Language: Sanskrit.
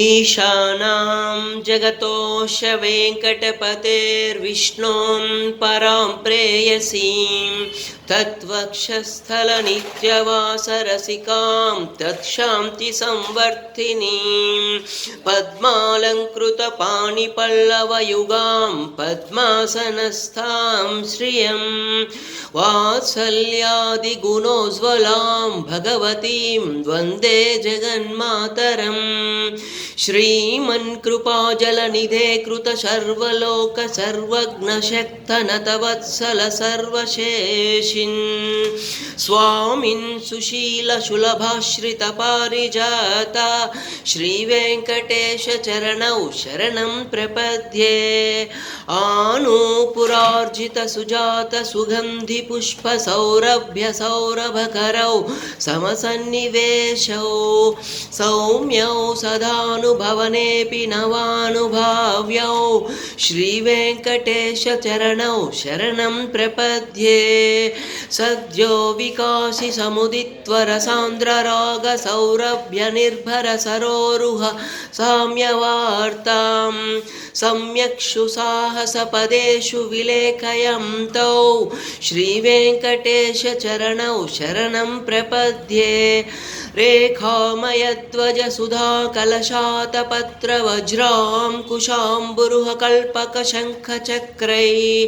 ईशानां जगतोऽश वेङ्कटपतेर्विष्णों परां प्रेयसीं तद्वक्षस्थलनित्यवासरसिकां तत्शान्तिसंवर्धिनीं पद्मालङ्कृतपाणिपल्लवयुगां पद्मासनस्थां श्रियं वात्सल्यादिगुणोज्ज्वलां भगवतीं वन्दे जगन्मातरम् श्रीमन्कृपाजलनिधे कृतशर्वलोक सर्वज्ञशक्तनतवत्सल सर्वशेषिन् स्वामिन् सुशीलशुलभाश्रितपारिजाता श्रीवेङ्कटेशचरणौ शरणं प्रपद्ये आनूपुरार्जितसुजातसुगन्धिपुष्पसौरभ्यसौरभकरौ समसन्निवेशौ सौम्यौ सदानुभवनेऽपि नवानुभाव्यौ श्रीवेङ्कटेशचरणौ शरणं प्रपद्ये सद्यो विकासि समुदित्वरसान्द्ररागसौरभ्यनिर्भरसरोरुह साम्यवार्तां सम्यक्षु साहसपदेषु विलेखयन्तौ श्रीवेङ्कटेशचरणौ शरणं प्रपद्ये रेखामयध्वजसुधाकलशातपत्रवज्रां कुशाम्बुरुहकल्पकशङ्खचक्रैः